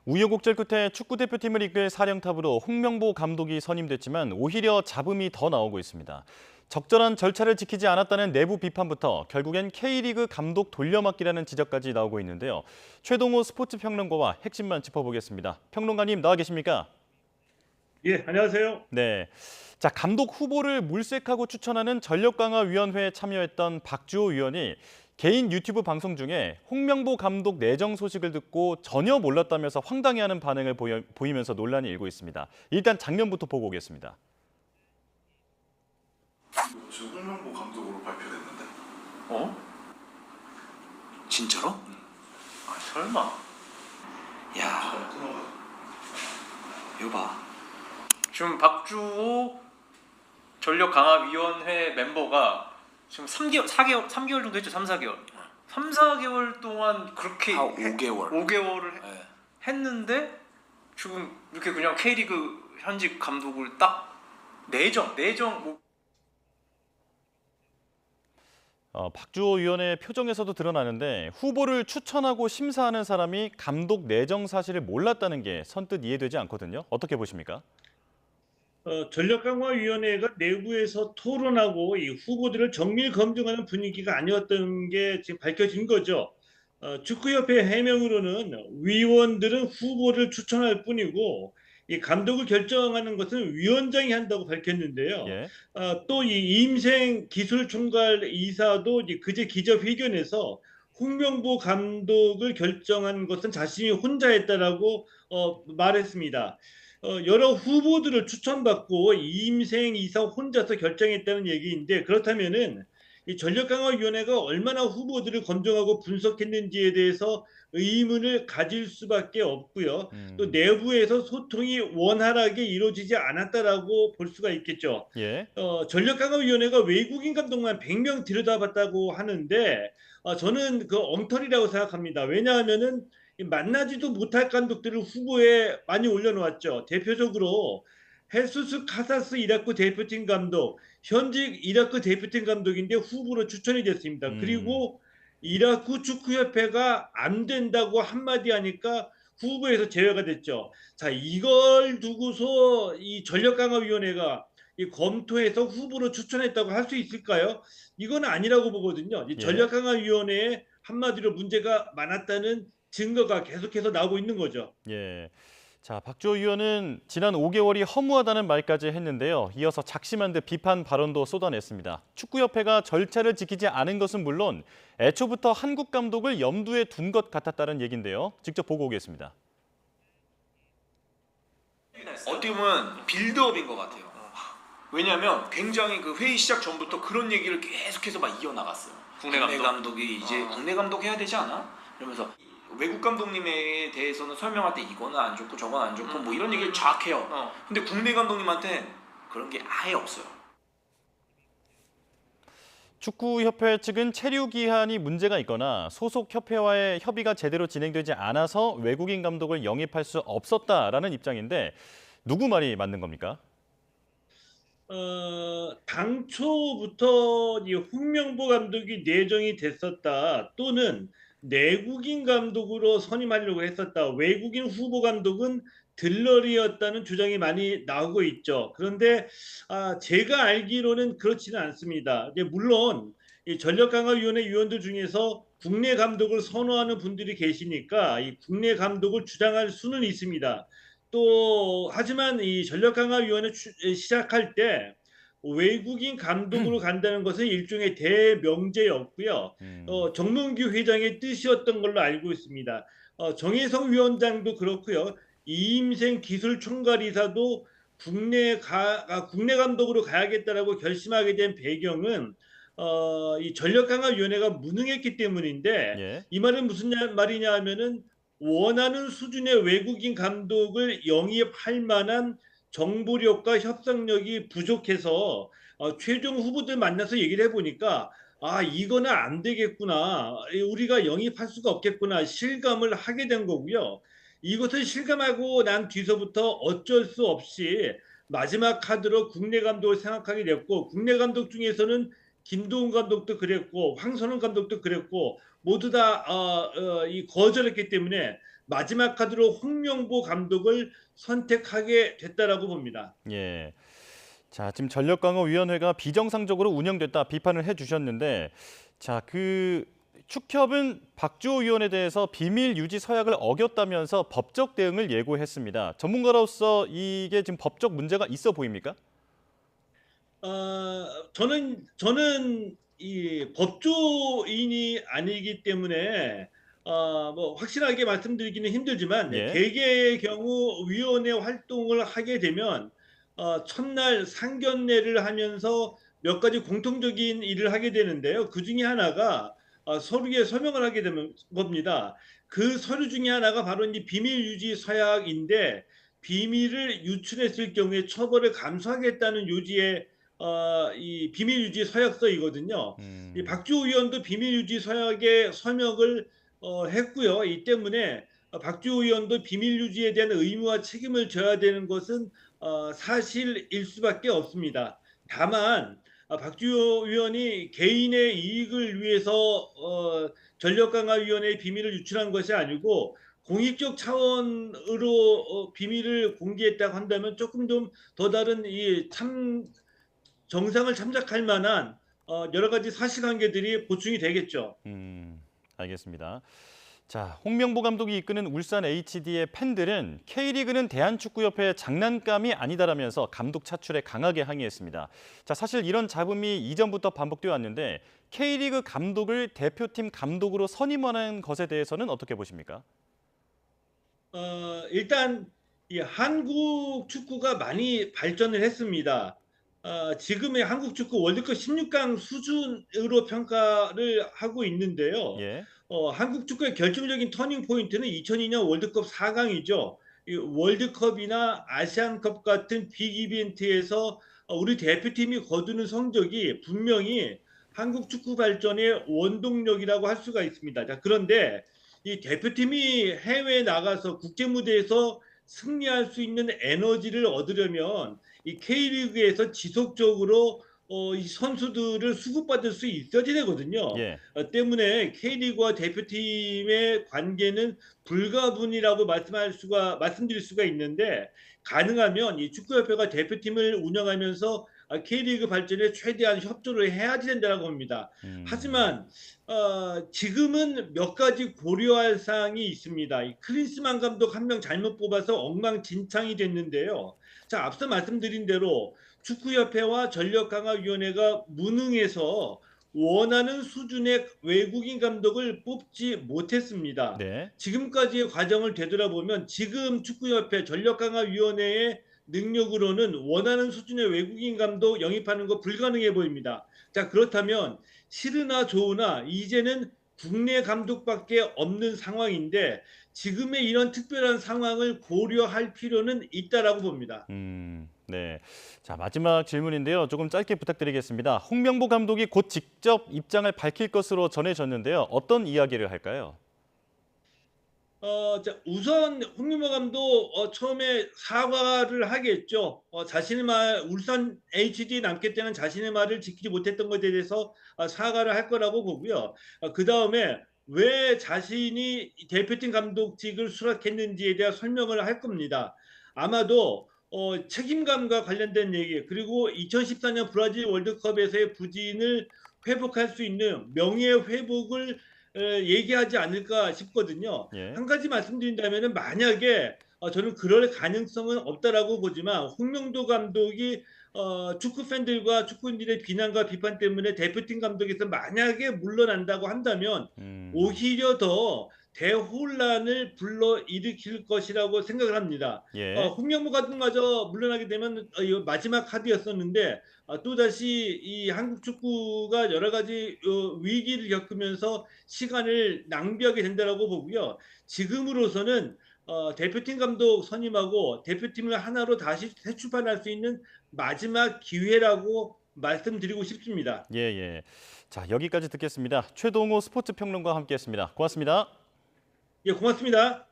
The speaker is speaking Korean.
우여곡절 끝에 축구대표팀을 이끌 사령탑으로 홍명보 감독이 선임됐지만 오히려 잡음이 더 나오고 있습니다. 적절한 절차를 지키지 않았다는 내부 비판부터 결국엔 K리그 감독 돌려막기라는 지적까지 나오고 있는데요. 최동호 스포츠평론가와 핵심만 짚어보겠습니다. 평론가님 나와 계십니까? 예, 안녕하세요. 네. 자, 감독 후보를 물색하고 추천하는 전력강화위원회에 참여했던 박주호 위원이 개인 유튜브 방송 중에 홍명보 감독 내정 소식을 듣고 전혀 몰랐다면서 황당해하는 반응을 보이면서 논란이 일고 있습니다. 일단 장면부터 보고 오겠습니다. 지금 홍명보 감독으로 발표됐는데. 어? 진짜로? 아 설마. 야, 잠깐만 끊어봐. 이거 봐. 지금 박주호 전력강화위원회 멤버가 지금 3개월 정도 했죠. 3, 4개월. 3, 4개월 동안 그렇게 한 5개월. 5개월을 네. 했는데 지금 이렇게 그냥 K리그 현직 감독을 딱 내정 뭐 박주호 위원의 표정에서도 드러나는데 후보를 추천하고 심사하는 사람이 감독 내정 사실을 몰랐다는 게 선뜻 이해되지 않거든요. 어떻게 보십니까? 전력강화위원회가 내부에서 토론하고 이 후보들을 정밀 검증하는 분위기가 아니었던 게 지금 밝혀진 거죠. 축구협회 해명으로는 위원들은 후보를 추천할 뿐이고 이 감독을 결정하는 것은 위원장이 한다고 밝혔는데요. 예. 또 이 임생 기술총괄 이사도 그제 기자회견에서 홍명보 감독을 결정한 것은 자신이 혼자 했다라고 말했습니다. 여러 후보들을 추천받고 임생 이사 혼자서 결정했다는 얘기인데 그렇다면은 이 전력강화위원회가 얼마나 후보들을 검증하고 분석했는지에 대해서 의문을 가질 수밖에 없고요. 또 내부에서 소통이 원활하게 이루어지지 않았다라고 볼 수가 있겠죠. 예. 전력강화위원회가 외국인 감독만 100명 들여다봤다고 하는데 저는 그 엉터리라고 생각합니다. 왜냐하면은 만나지도 못할 감독들을 후보에 많이 올려놓았죠. 대표적으로 헤수스 카사스 이라크 대표팀 감독, 현직 이라크 대표팀 감독인데 후보로 추천이 됐습니다. 그리고 이라크 축구협회가 안 된다고 한마디 하니까 후보에서 제외가 됐죠. 자, 이걸 두고서 이 전력강화위원회가 이 검토해서 후보로 추천했다고 할 수 있을까요? 이건 아니라고 보거든요. 이 예. 전력강화위원회에 한마디로 문제가 많았다는 증거가 계속해서 나오고 있는 거죠. 예. 자, 박주호 위원은 지난 5개월이 허무하다는 말까지 했는데요. 이어서 작심한 듯 비판 발언도 쏟아냈습니다. 축구협회가 절차를 지키지 않은 것은 물론 애초부터 한국 감독을 염두에 둔 것 같았다는 얘긴데요. 직접 보고 오겠습니다. 어떻게 보면 빌드업인 것 같아요. 왜냐하면 굉장히 그 회의 시작 전부터 그런 얘기를 계속해서 막 이어나갔어요. 국내 감독이 이제 국내 감독 해야 되지 않아? 이러면서 외국 감독님에 대해서는 설명할 때 이거는 안 좋고 저건 안 좋고 뭐 이런 얘기를 쫙 해요. 근데 국내 감독님한테 그런 게 아예 없어요. 축구협회 측은 체류 기한이 문제가 있거나 소속 협회와의 협의가 제대로 진행되지 않아서 외국인 감독을 영입할 수 없었다라는 입장인데 누구 말이 맞는 겁니까? 당초부터 이 홍명보 감독이 내정이 됐었다 또는 내국인 감독으로 선임하려고 했었다. 외국인 후보 감독은 들러리였다는 주장이 많이 나오고 있죠. 그런데 제가 알기로는 그렇지는 않습니다. 물론 이 전력강화위원회 위원들 중에서 국내 감독을 선호하는 분들이 계시니까 이 국내 감독을 주장할 수는 있습니다. 또 하지만 이 전력강화위원회 시작할 때 외국인 감독으로 간다는 것은 일종의 대명제였고요. 정몽규 회장의 뜻이었던 걸로 알고 있습니다. 정혜성 위원장도 그렇고요. 이임생 기술총괄이사도 국내 감독으로 가야겠다라고 결심하게 된 배경은 이 전력강화위원회가 무능했기 때문인데 예. 이 말은 무슨 말이냐 하면은 원하는 수준의 외국인 감독을 영입할 만한 정보력과 협상력이 부족해서 최종 후보들 만나서 얘기를 해보니까 이거는 안 되겠구나. 우리가 영입할 수가 없겠구나. 실감을 하게 된 거고요. 이것을 실감하고 난 뒤서부터 어쩔 수 없이 마지막 카드로 국내 감독을 생각하게 됐고 국내 감독 중에서는 김도훈 감독도 그랬고 황선홍 감독도 그랬고 모두 다 거절했기 때문에 마지막 카드로 홍명보 감독을 선택하게 됐다라고 봅니다. 예. 자, 지금 전력강화위원회가 비정상적으로 운영됐다 비판을 해주셨는데, 자, 축협은 박주호 위원에 대해서 비밀 유지 서약을 어겼다면서 법적 대응을 예고했습니다. 전문가로서 이게 지금 법적 문제가 있어 보입니까? 저는 이 법조인이 아니기 때문에 뭐 확실하게 말씀드리기는 힘들지만 예. 개개의 경우 위원회 활동을 하게 되면 첫날 상견례를 하면서 몇 가지 공통적인 일을 하게 되는데요. 그 중에 하나가 서류에 서명을 하게 되는 겁니다. 그 서류 중에 하나가 바로 이제 비밀 유지 서약인데 비밀을 유출했을 경우에 처벌을 감수하겠다는 요지의 이 비밀 유지 서약서이거든요. 이 박주호 의원도 비밀 유지 서약에 서명을 했고요. 이 때문에 박주호 의원도 비밀 유지에 대한 의무와 책임을 져야 되는 것은 사실일 수밖에 없습니다. 다만 박주호 의원이 개인의 이익을 위해서 전력강화위원회의 비밀을 유출한 것이 아니고 공익적 차원으로 비밀을 공개했다고 한다면 조금 좀 더 다른 이 정상을 참작할 만한 여러 가지 사실관계들이 보충이 되겠죠. 알겠습니다. 자, 홍명보 감독이 이끄는 울산 HD의 팬들은 K리그는 대한축구협회의 장난감이 아니다라면서 감독 차출에 강하게 항의했습니다. 자, 사실 이런 잡음이 이전부터 반복되어 왔는데 K리그 감독을 대표팀 감독으로 선임하는 것에 대해서는 어떻게 보십니까? 일단 이 한국 축구가 많이 발전을 했습니다. 지금의 한국 축구 월드컵 16강 수준으로 평가를 하고 있는데요. 예. 한국 축구의 결정적인 터닝 포인트는 2002년 월드컵 4강이죠. 이 월드컵이나 아시안컵 같은 빅 이벤트에서 우리 대표팀이 거두는 성적이 분명히 한국 축구 발전의 원동력이라고 할 수가 있습니다. 자, 그런데 이 대표팀이 해외에 나가서 국제 무대에서 승리할 수 있는 에너지를 얻으려면 이 K리그에서 지속적으로 이 선수들을 수급받을 수 있어야 되거든요. 예. 때문에 K리그와 대표팀의 관계는 불가분이라고 말씀드릴 수가 있는데 가능하면 이 축구협회가 대표팀을 운영하면서 K리그 발전에 최대한 협조를 해야 된다고 봅니다. 하지만 지금은 몇 가지 고려할 사항이 있습니다. 이 클린스만 감독 한 명 잘못 뽑아서 엉망진창이 됐는데요. 자, 앞서 말씀드린 대로 축구협회와 전력강화위원회가 무능해서 원하는 수준의 외국인 감독을 뽑지 못했습니다. 네. 지금까지의 과정을 되돌아보면 지금 축구협회 전력강화위원회의 능력으로는 원하는 수준의 외국인 감독 영입하는 거 불가능해 보입니다. 자, 그렇다면 싫으나 좋으나 이제는 국내 감독밖에 없는 상황인데 지금의 이런 특별한 상황을 고려할 필요는 있다라고 봅니다. 네. 자, 마지막 질문인데요. 조금 짧게 부탁드리겠습니다. 홍명보 감독이 곧 직접 입장을 밝힐 것으로 전해졌는데요. 어떤 이야기를 할까요? 자, 우선 홍명보 감독 처음에 사과를 하겠죠. 자신의 울산 HD 남게 때는 자신의 말을 지키지 못했던 것에 대해서 사과를 할 거라고 보고요. 그 다음에 왜 자신이 대표팀 감독직을 수락했는지에 대한 설명을 할 겁니다. 아마도 책임감과 관련된 얘기 그리고 2014년 브라질 월드컵에서의 부진을 회복할 수 있는 명예 회복을 얘기하지 않을까 싶거든요. 예. 한 가지 말씀드린다면 만약에 저는 그럴 가능성은 없다라고 보지만 홍명도 감독이 축구 팬들과 축구인들의 비난과 비판 때문에 대표팀 감독에서 만약에 물러난다고 한다면 오히려 더 대혼란을 불러일으킬 것이라고 생각을 합니다. 예. 홍명보 감독마저 물러나게 되면 이거 마지막 카드였었는데 또다시 이 한국 축구가 여러 가지 위기를 겪으면서 시간을 낭비하게 된다라고 보고요. 지금으로서는 대표팀 감독 선임하고 대표팀을 하나로 다시 재출발할 수 있는 마지막 기회라고 말씀드리고 싶습니다. 예, 예. 자, 여기까지 듣겠습니다. 최동호 스포츠 평론가와 함께했습니다. 고맙습니다. 예, 고맙습니다.